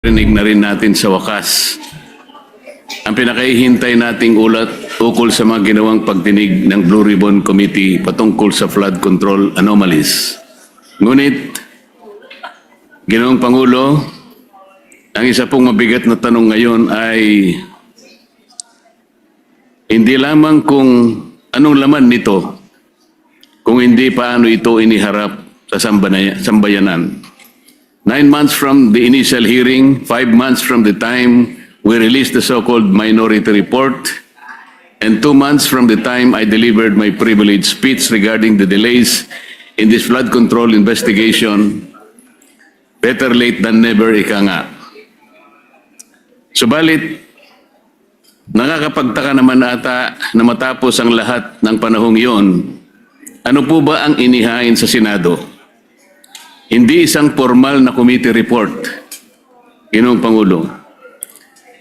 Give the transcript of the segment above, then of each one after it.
Rinig na rin natin sa wakas ang pinakahihintay nating ulat ukol sa mga ginawang pagdinig ng Blue Ribbon Committee patungkol sa flood control anomalies. Ngunit, Ginoong Pangulo, ang isa pong mabigat na tanong ngayon ay hindi lamang kung anong laman nito, kung hindi paano ito iniharap sa sambayanan. 9 months from the initial hearing, 5 months from the time we released the so-called minority report, and 2 months from the time I delivered my privileged speech regarding the delays in this flood control investigation, better late than never, ika nga. Subalit, nakakapagtaka naman ata na matapos ang lahat ng panahong iyon, ano po ba ang inihain sa Senado? Hindi isang formal na committee report, Ginoong Pangulo.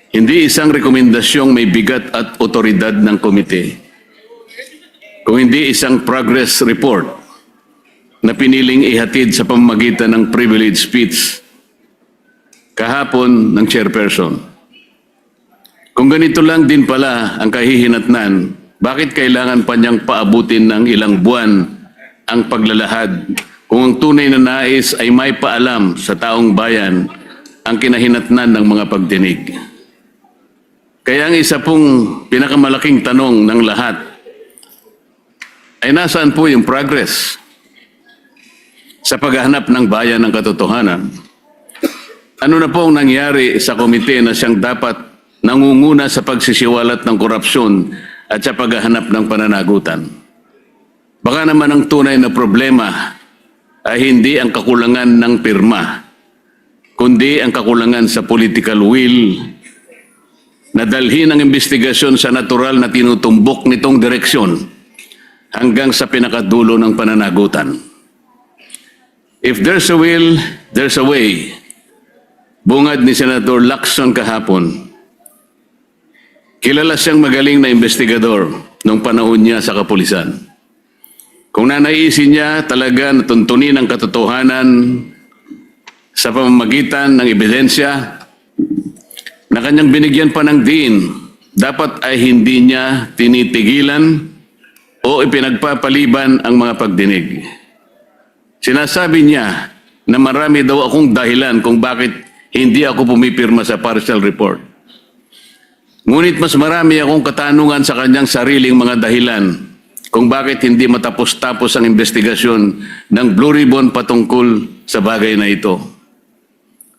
Hindi isang rekomendasyong may bigat at otoridad ng komite. Kung hindi isang progress report na piniling ihatid sa pamamagitan ng privilege speech kahapon ng chairperson. Kung ganito lang din pala ang kahihinatnan, bakit kailangan pa niyang paabutin ng ilang buwan ang paglalahad kung ang tunay na nais ay may paalam sa taong bayan ang kinahinatnan ng mga pagdinig? Kaya ang isa pong pinakamalaking tanong ng lahat ay nasaan po yung progress sa paghahanap ng bayan ng katotohanan? Ano na pong nangyari sa komite na siyang dapat nangunguna sa pagsisiwalat ng korupsyon at sa paghahanap ng pananagutan? Baka naman ang tunay na problema ay hindi ang kakulangan ng pirma, kundi ang kakulangan sa political will na dalhin ang investigasyon sa natural na tinutumbok nitong direksyon hanggang sa pinakadulo ng pananagutan. If there's a will, there's a way. Bungad ni Senator Lacson kahapon. Kilala siyang magaling na investigador nung panahon niya sa kapulisan. Kung nanaisin niya talaga na tuntunin ang katotohanan sa pamamagitan ng ebidensya na kanyang binigyan pa ng diin, dapat ay hindi niya tinitigilan o ipinagpapaliban ang mga pagdinig. Sinasabi niya na marami daw akong dahilan kung bakit hindi ako pumipirma sa partial report. Ngunit mas marami akong katanungan sa kanyang sariling mga dahilan kung bakit hindi matapos-tapos ang investigasyon ng Blue Ribbon patungkol sa bagay na ito.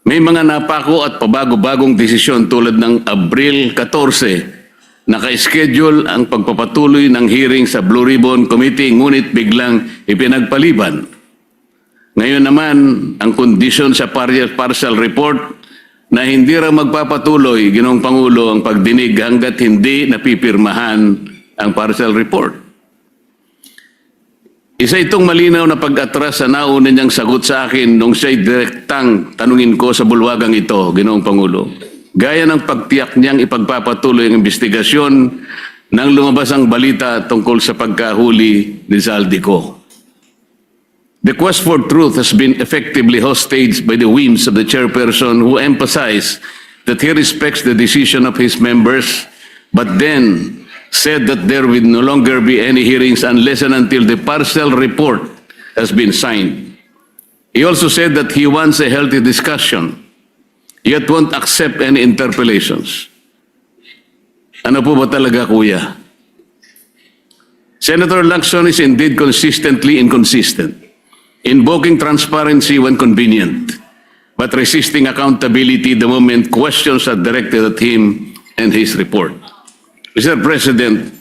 May mga napako at pabago-bagong desisyon tulad ng Abril 14, naka-schedule ang pagpapatuloy ng hearing sa Blue Ribbon Committee ngunit biglang ipinagpaliban. Ngayon naman, ang kondisyon sa partial report na hindi raw magpapatuloy, Ginoong Pangulo, ang pagdinig hanggat hindi napipirmahan ang partial report. Isa itong malinaw na pag-atras sa nauna niyang sagot sa akin nung siya'y direktang tanungin ko sa bulwagang ito, Ginoong Pangulo. Gaya ng pagtiyak niyang ipagpapatuloy ang investigasyon nang lumabas ang balita tungkol sa pagkahuli ni Zaldico. The quest for truth has been effectively hostaged by the whims of the chairperson who emphasized that he respects the decision of his members, but then said that there will no longer be any hearings unless and until the partial report has been signed. He also said that he wants a healthy discussion, yet won't accept any interpellations. Ano po ba talaga, kuya? Senator Lacson is indeed consistently inconsistent, invoking transparency when convenient, but resisting accountability the moment questions are directed at him and his report. Mr. President,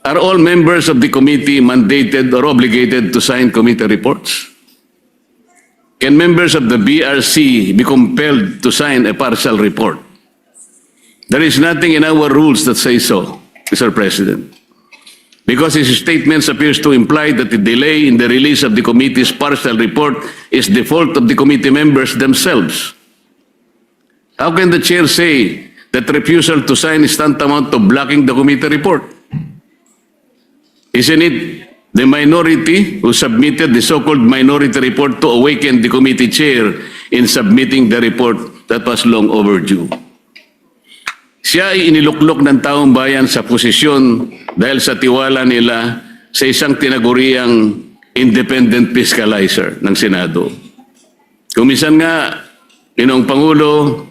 are all members of the committee mandated or obligated to sign committee reports? Can members of the BRC be compelled to sign a partial report? There is nothing in our rules that say so, Mr. President, because his statements appears to imply that the delay in the release of the committee's partial report is the fault of the committee members themselves. How can the chair say that refusal to sign is tantamount to blocking the committee report? Isn't it the minority who submitted the so-called minority report to awaken the committee chair in submitting the report that was long overdue. Siya ay iniluklok ng taong bayan sa posisyon dahil sa tiwala nila sa isang tinaguriang independent fiscalizer ng Senado. Kung minsan nga, Ginoong Pangulo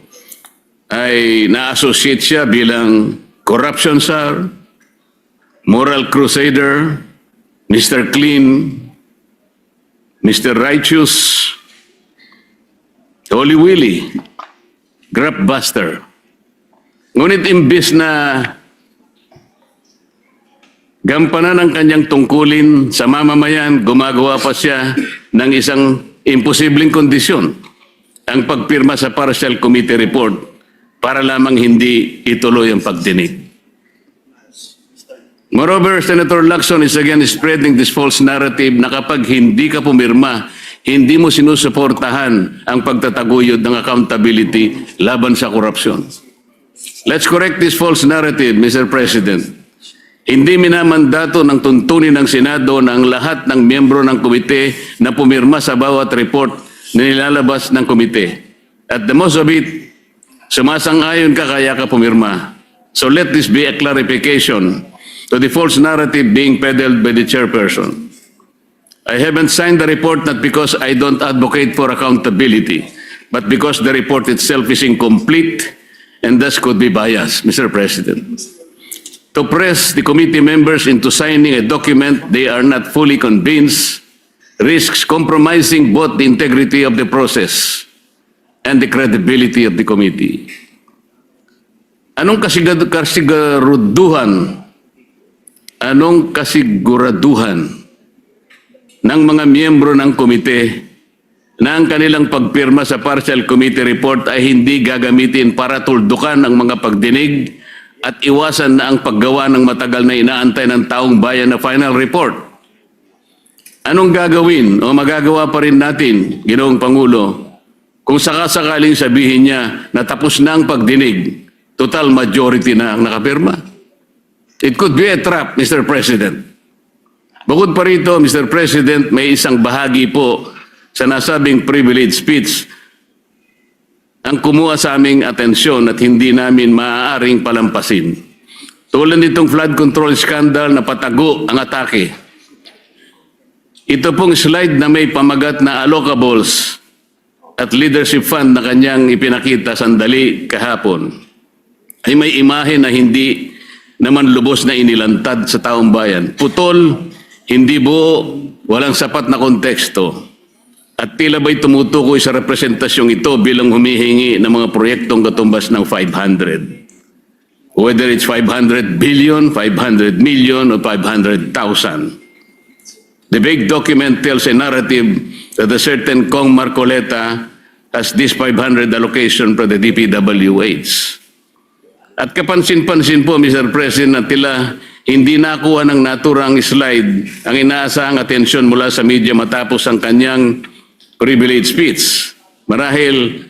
ay na-associate siya bilang corruption czar, moral crusader, Mr. Clean, Mr. Righteous, Holy Willy, Grab Buster. Ngunit imbis na gampanan ang kanyang tungkulin sa mamamayan, gumagawa pa siya ng isang imposibleng kondisyon, ang pagpirma sa partial committee report para lamang hindi ituloy ang pagdinig. Moreover, Senator Lacson is again spreading this false narrative na kapag hindi ka pumirma, hindi mo sinusuportahan ang pagtataguyod ng accountability laban sa korupsyon. Let's correct this false narrative, Mr. President. Hindi minamandato ng tuntunin ng Senado na ang lahat ng miyembro ng komite na pumirma sa bawat report na nilalabas ng komite. At the most of it, sumasang-ayon ka kaya ka pumirma. So let this be a clarification to the false narrative being peddled by the chairperson. I haven't signed the report not because I don't advocate for accountability, but because the report itself is incomplete and thus could be biased, Mr. President. To press the committee members into signing a document they are not fully convinced risks compromising both the integrity of the process and the credibility of the committee. Anong kasiguraduhan ng mga miyembro ng komite na ang kanilang pagpirma sa partial committee report ay hindi gagamitin para tuldukan ang mga pagdinig at iwasan na ang paggawa ng matagal na inaantay ng taong bayan na final report? Anong gagawin o magagawa pa rin natin, Ginoong Pangulo, kung sakasakaling sabihin niya na tapos na ang pagdinig, total majority na ang nakapirma? It could be a trap, Mr. President. Bukod pa rito, Mr. President, may isang bahagi po sa nasabing privilege speech ang kumuha sa aming atensyon at hindi namin maaaring palampasin. Tulad nitong flood control scandal na patago ang atake. Ito pong slide na may pamagat na allocables at leadership fund na kanyang ipinakita sandali kahapon ay may imahe na hindi naman lubos na inilantad sa taong bayan. Putol, hindi buo, walang sapat na konteksto. At tila ba'y tumutukoy sa representasyong ito bilang humihingi ng mga proyektong katumbas ng 500. Whether it's 500 billion, 500 million, or 500,000. The big document tells a narrative that a certain Kong Marcoleta has this 500 allocation for the DPWH. At kapansin-pansin po, Mr. President, na tila hindi nakuha ng naturang slide ang inaasahang atensyon mula sa media matapos ang kanyang privilege speech. Marahil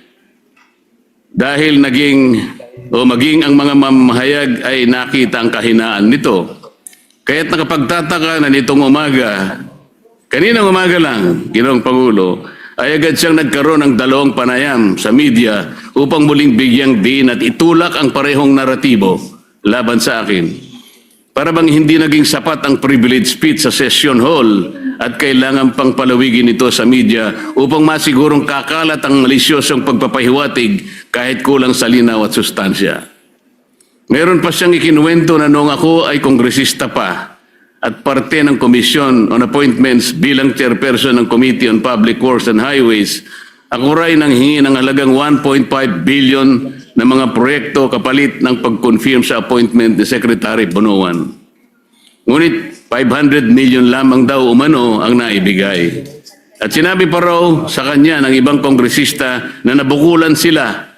dahil maging ang mga mamahayag ay nakita ang kahinaan nito. Kaya't nakapagtataka na nitong umaga, kaninang umaga lang, Ginoong Pangulo, ay agad siyang nagkaroon ng dalawang panayam sa media upang muling bigyang diin at itulak ang parehong naratibo laban sa akin. Para bang hindi naging sapat ang privilege speech sa session hall at kailangan pang palawigin ito sa media upang masigurong kakalat ang malisyosong pagpapahiwatig kahit kulang sa linaw at sustansya. Meron pa siyang ikinuwento na noong ako ay kongresista pa at parte ng Commission on Appointments bilang chairperson ng Committee on Public Works and Highways, ako rin nang hingi ng halagang 1.5 billion na mga proyekto kapalit ng pag-confirm sa appointment ni Secretary Bonoan. Ngunit 500 million lamang daw umano ang naibigay. At sinabi pa raw sa kanya ng ibang kongresista na nabukulan sila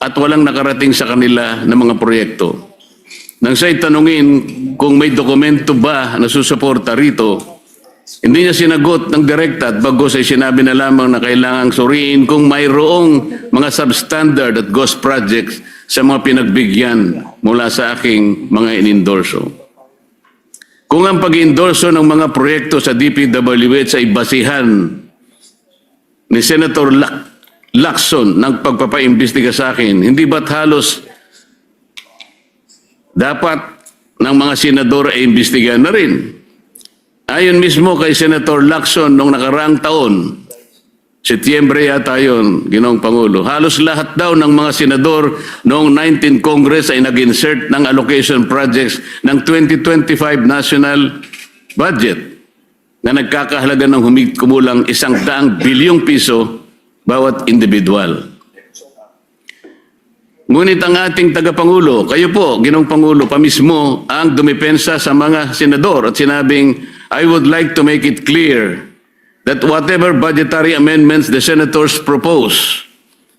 at walang nakarating sa kanila ng mga proyekto. Nang siya'y tanungin kung may dokumento ba na susuporta rito, hindi niya sinagot ng direkta at bagos ay sinabi na lamang na kailangang suriin kung mayroong mga substandard at ghost projects sa mga pinagbigyan mula sa aking mga inendorso. Kung ang pag-endorso ng mga proyekto sa DPWH ay basihan ni Senator Lacson ng pagpapaimbestiga sa akin, hindi ba't halos dapat ng mga senador ay imbestigahan na rin? Ayon mismo kay Senator Lacson noong nakaraang taon, Setyembre yata yun, Ginoong Pangulo, halos lahat daw ng mga senador noong 19 Congress ay nag-insert ng allocation projects ng 2025 national budget na nagkakahalaga ng humigit kumulang 100 bilyong piso bawat individual. Ngunit ang ating tagapangulo, kayo po, Ginoong Pangulo, pamismo ang dumipensa sa mga senador at sinabing, I would like to make it clear that whatever budgetary amendments the senators propose,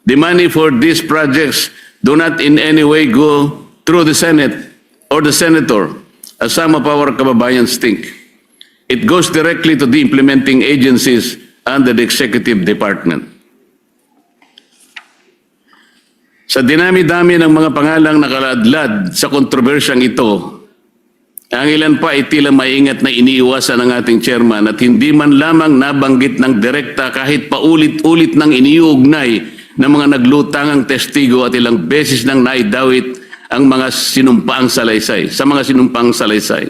the money for these projects do not in any way go through the Senate or the senator, as some of our kababayans think. It goes directly to the implementing agencies under the executive department. Sa dinami-dami ng mga pangalang nakaladlad sa kontrobersyang ito, ang ilan pa ay tila maingat na iniiwasan ng ating chairman at hindi man lamang nabanggit ng direkta kahit paulit-ulit ng iniuugnay ng mga naglutangang testigo at ilang beses nang naidawit ang mga sinumpaang salaysay, sa mga sinumpaang salaysay.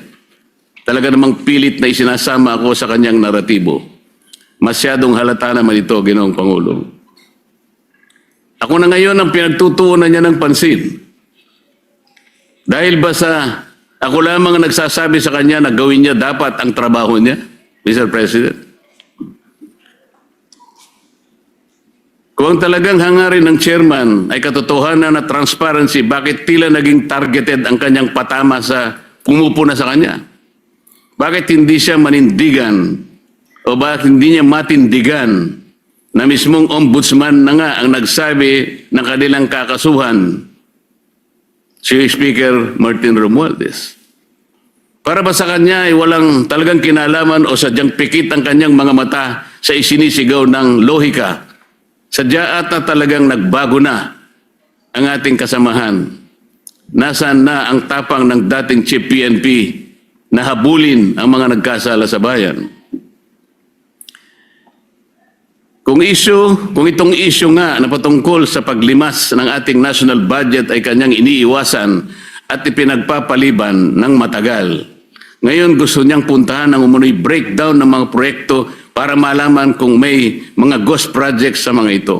Talaga namang pilit na isinasama ako sa kanyang naratibo. Masyadong halata naman ito, Ginoong Pangulo. Ako na ngayon ang pinagtutuunan niya ng pansin. Dahil ba sa ako lamang ang nagsasabi sa kanya na gawin niya dapat ang trabaho niya, Mr. President? Kung talagang hangarin ng chairman ay katotohanan at transparency, bakit tila naging targeted ang kanyang patama sa pumupuna sa kanya? Bakit hindi siya manindigan o bakit hindi niya matindigan na mismong ombudsman na nga ang nagsabi ng kanilang kakasuhan, si Speaker Martin Romualdez? Para ba sa kanya ay walang talagang kinalaman o sadyang pikit ang kanyang mga mata sa isinisigaw ng lohika? Sadya ata talagang nagbago na ang ating kasamahan. Nasaan na ang tapang ng dating Chief PNP na habulin ang mga nagkasala sa bayan? Kung itong issue nga na patungkol sa paglimas ng ating national budget ay kanyang iniiwasan at ipinagpapaliban ng matagal, ngayon gusto niyang puntahan ng umunoy breakdown ng mga proyekto para malaman kung may mga ghost projects sa mga ito.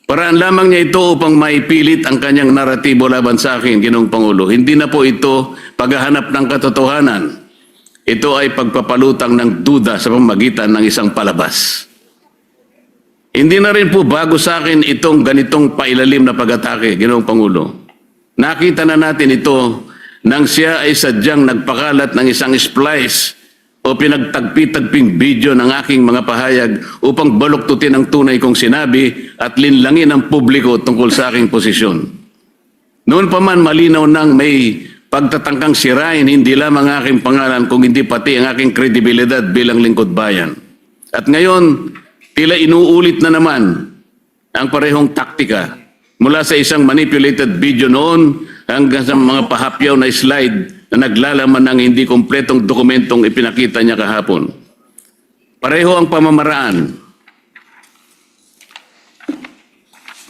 Paraan lamang niya ito upang maipilit ang kanyang naratibo laban sa akin, Ginoong Pangulo. Hindi na po ito paghahanap ng katotohanan. Ito ay pagpapalutang ng duda sa pamamagitan ng isang palabas. Hindi na rin po bago sa akin itong ganitong pailalim na pag-atake, Ginoong Pangulo. Nakita na natin ito nang siya ay sadyang nagpakalat ng isang splice o pinagtagpi-tagping video ng aking mga pahayag upang baluktutin ang tunay kong sinabi at linlangin ang publiko tungkol sa aking posisyon. Noon pa man malinaw nang may pagtatangkang sirain hindi lamang aking pangalan kung hindi pati ang aking kredibilidad bilang lingkod bayan. At ngayon, tila inuulit na naman ang parehong taktika mula sa isang manipulated video noon hanggang sa mga pahapyaw na slide na naglalaman ng hindi kompletong dokumentong ipinakita niya kahapon. Pareho ang pamamaraan.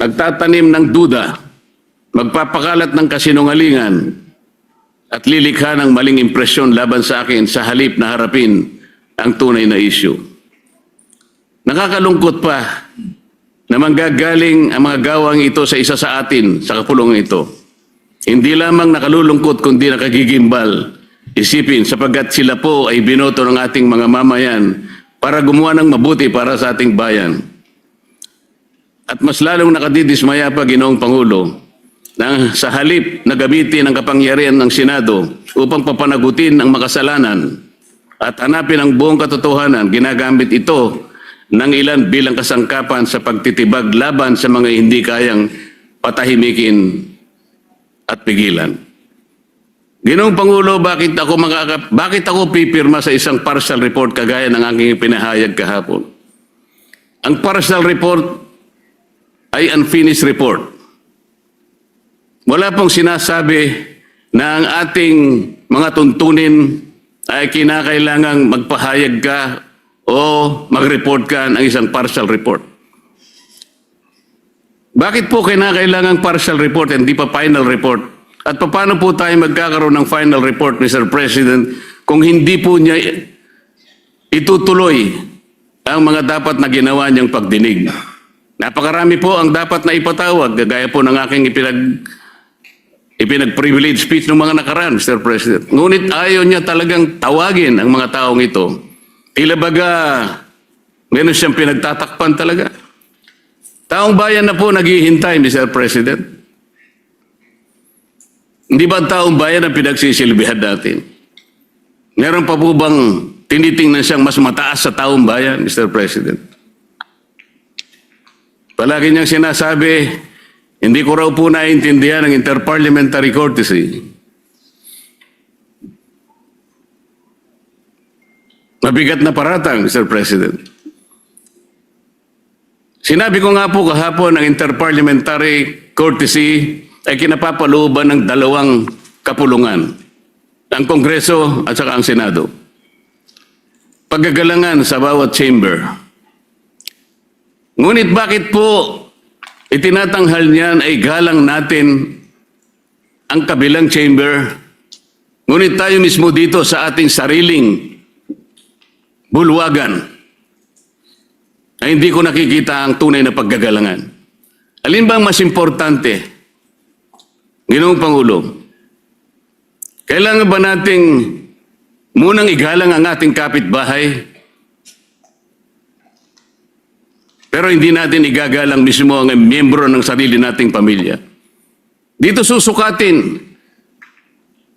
Magtatanim ng duda, magpapakalat ng kasinungalingan at lilikha ng maling impresyon laban sa akin sa halip na harapin ang tunay na issue. Nakakalungkot pa na manggagaling ang mga gawang ito sa isa sa atin sa kapulungan ito. Hindi lamang nakalulungkot kundi nakagigimbal. Isipin sapagkat sila po ay binoto ng ating mga mamayan para gumawa ng mabuti para sa ating bayan. At mas lalong nakadidismaya pa, Ginoong Pangulo, na sa halip na gamitin ang kapangyarihan ng Senado upang papanagutin ang makasalanan at hanapin ang buong katotohanan, ginagamit ito ng ilan bilang kasangkapan sa pagtitibag laban sa mga hindi kayang patahimikin at pigilan. Ginoong Pangulo, bakit ako pipirma sa isang partial report kagaya ng aking pinahayag kahapon? Ang partial report ay unfinished report. Wala pong sinasabi na ang ating mga tuntunin ay kinakailangang magpahayag ka o mag-report ka ng isang partial report. Bakit po kinakailangang partial report and di pa final report? At paano po tayo magkakaroon ng final report, Mr. President, kung hindi po niya itutuloy ang mga dapat na ginawa niyang pagdinig? Napakarami po ang dapat na ipatawag, gaya po ng aking ipinag-privilege speech ng mga nakaraan, Mr. President. Ngunit ayaw niya talagang tawagin ang mga taong ito. Tila baga, meron siyang pinagtatakpan talaga. Taong bayan na po naghihintay, Mr. President. Hindi ba ang taong bayan ang pinagsisilbihan natin? Meron pa po bang tinitingnan siyang mas mataas sa taong bayan, Mr. President? Palagi niyang sinasabi, hindi ko raw po naiintindihan ang interparliamentary courtesy. Mabigat na paratang, Mr. President. Sinabi ko nga po kahapon ang interparliamentary courtesy ay kinapapalooban ng dalawang kapulungan, ang Kongreso at saka ang Senado. Paggagalangan sa bawat chamber. Ngunit bakit po itinatanghal niyan ay galang natin ang kabilang chamber, ngunit tayo mismo dito sa ating sariling bulwagan ay hindi ko nakikita ang tunay na paggagalangan. Alin bang mas importante? Ginoong Pangulo, kailangan ba nating munang igalang ang ating kapitbahay, pero hindi natin igagalang mismo ang miyembro ng sarili nating pamilya? Dito susukatin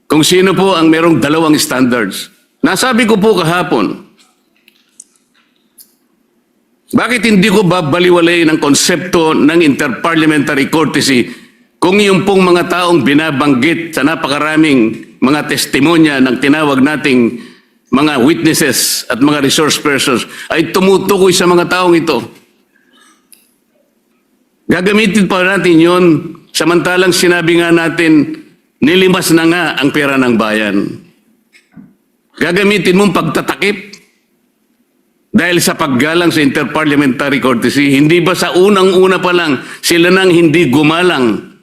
kung sino po ang merong dalawang standards. Nasabi ko po kahapon, bakit hindi ko babaliwalay ng konsepto ng interparliamentary courtesy kung yung pong mga taong binabanggit sa napakaraming mga testimonya ng tinawag nating mga witnesses at mga resource persons ay tumutukoy sa mga taong ito? Gagamitin pa natin yon samantalang sinabi nga natin nilimas na nga ang pera ng bayan. Gagamitin mong pagtatakip dahil sa paggalang sa interparliamentary courtesy. Hindi ba sa unang-una pa lang sila nang hindi gumalang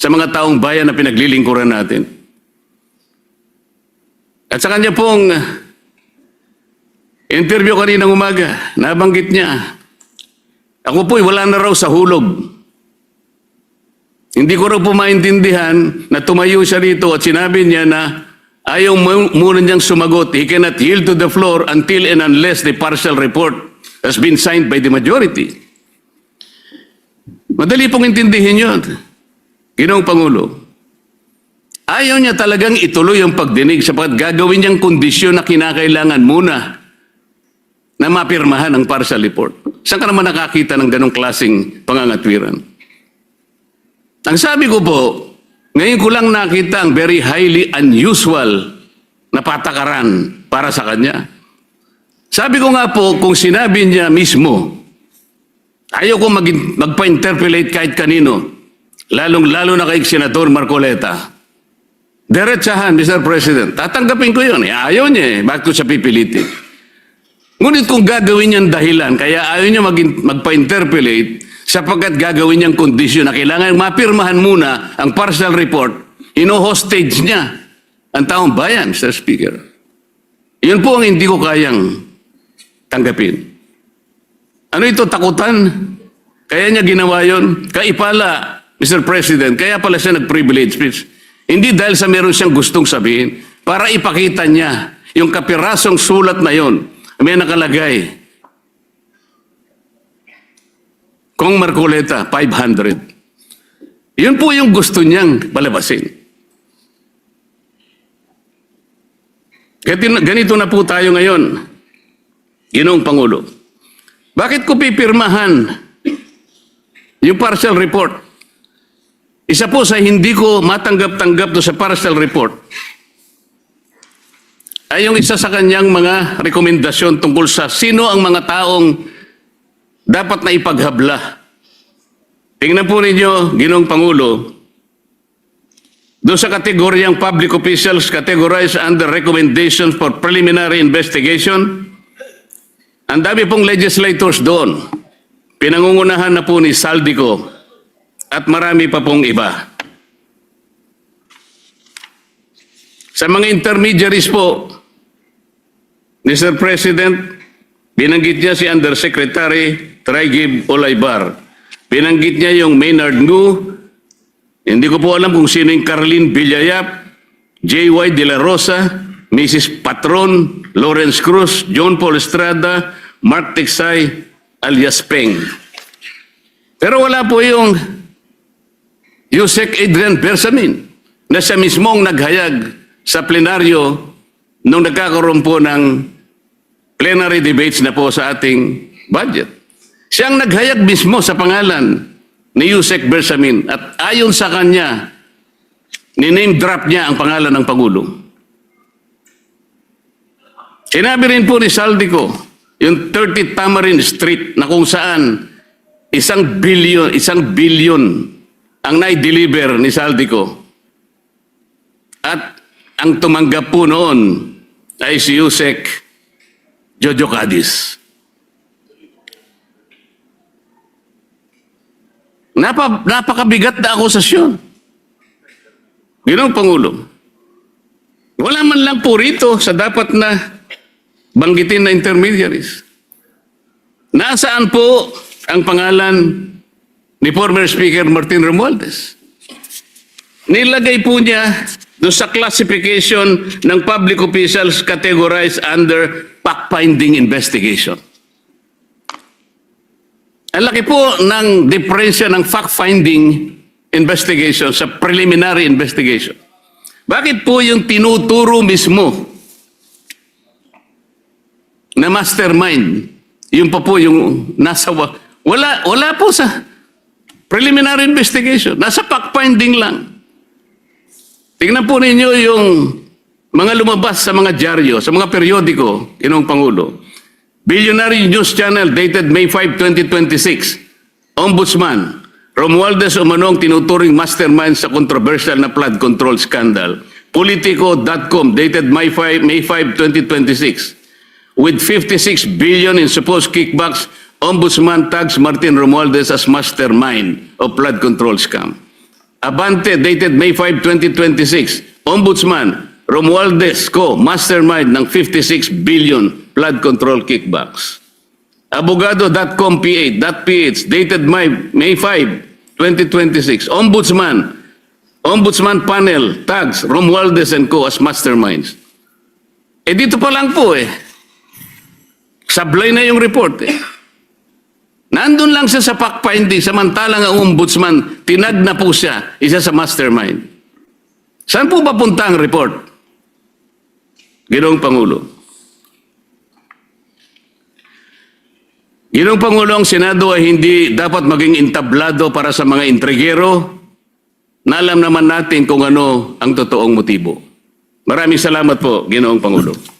sa mga taong bayan na pinaglilingkuran natin? At sa kanya pong interview kaninang umaga, nabanggit niya, ako po'y wala na raw sa hulog. Hindi ko raw po maintindihan na tumayo siya rito at sinabi niya na ayaw muna niyang sumagot. He cannot yield to the floor until and unless the partial report has been signed by the majority. Madali pong intindihin yun. Ginoong Pangulo, ayaw niya talagang ituloy ang pagdinig sapagkat gagawin niyang kondisyon na kinakailangan muna na mapirmahan ang partial report. Saan ka naman nakakita ng ganong klaseng pangangatwiran? Ang sabi ko po, ngayon ko lang nakita ang very highly unusual na patakaran para sa kanya. Sabi ko nga po, kung sinabi niya mismo, ayaw ko magpa-interpolate kahit kanino, lalong-lalo na kay Senador Marcoleta. Diretsahan, Mr. President. Tatanggapin ko yun. Ayaw niya eh. Bakit ko siya pipilitin? Ngunit kung gagawin niyang dahilan, kaya ayaw niya magpa-interpolate sapagkat gagawin niyang kondisyon na kailangan mapirmahan muna ang partial report, ino-hostage niya ang taong bayan, Mr. Speaker. Yun po ang hindi ko kayang tanggapin. Ano ito, takutan? Kaya niya ginawa yun? Kaipala, Mr. President, kaya pala siya nag-privilege speech. Hindi dahil sa meron siyang gustong sabihin, para ipakita niya yung kapirasong sulat na yon. May nakalagay, Kong Marcoleta, 500. Yun po yung gusto niyang palabasin. Ganito na po tayo ngayon, Ginoong Pangulo. Bakit ko pipirmahan yung partial report? Isa po sa hindi ko matanggap-tanggap do sa partial report ay yung isa sa kanyang mga rekomendasyon tungkol sa sino ang mga taong dapat na ipaghabla. Tingnan po ninyo, Ginoong Pangulo, doon sa kategoryang public officials categorized under recommendations for preliminary investigation, ang dami pong legislators doon. Pinangungunahan na po ni Saldico, at marami pa pong iba. Sa mga intermediaries po, Mr. President, binanggit niya si Undersecretary Traigib Olaybar. Binanggit niya yung Maynard Ngu. Hindi ko po alam kung sino yung Caroline Villayap, J.Y. De La Rosa, Mrs. Patron, Lawrence Cruz, John Paul Estrada, Mark Tiksay, alias Peng. Pero wala po yung Yusek Adrian Bersamin na siya mismong naghayag sa plenaryo nung nagkakaroon po ng plenary debates na po sa ating budget. Siyang naghayag mismo sa pangalan ni Yusek Bersamin at ayon sa kanya, ni-name drop niya ang pangalan ng Pangulo. Sinabi rin po ni Saldico, yung 30 Tamarin Street na kung saan 1 billion ang nai-deliver ni Saldico. At ang tumanggap po noon ay si Yusek Jojo Cadiz. Napakabigat na akusasyon. Ginoong Pangulo, wala man lang po rito sa dapat na banggitin na intermediaries. Nasaan po ang pangalan ni former Speaker Martin Romualdez? Nilagay po niya doon sa classification ng public officials categorized under fact-finding investigation. Ang laki po ng diferensya ng fact-finding investigation sa preliminary investigation. Bakit po yung tinuturo mismo na mastermind, yung pa po yung nasa, wala po sa preliminary investigation, nasa fact-finding lang. Tingnan po ninyo yung mga lumabas sa mga dyaryo, sa mga periodiko, Ginoong Pangulo. Billionaire News Channel dated May 5, 2026. Ombudsman, Romualdez umanong tinuturing mastermind sa controversial na flood control scandal. Politico.com dated May 5, 2026. With 56 billion in supposed kickbacks, Ombudsman tags Martin Romualdez as mastermind of flood control scam. Abante dated May 5, 2026. Ombudsman, Romualdez Co. mastermind ng 56 billion flood control kickbacks. Abogado.com PH dated May 5, 2026. Ombudsman panel tags Romualdez and Co. as masterminds. Dito pa lang po sablay na yung report Nandun lang siya sa fact-finding, samantalang ang ombudsman, tinag na po siya, isa sa mastermind. Saan po ba punta ang report? Ginoong Pangulo. Ginoong Pangulo, ang Senado ay hindi dapat maging entablado para sa mga intrigero na alam naman natin kung ano ang totoong motibo. Maraming salamat po, Ginoong Pangulo.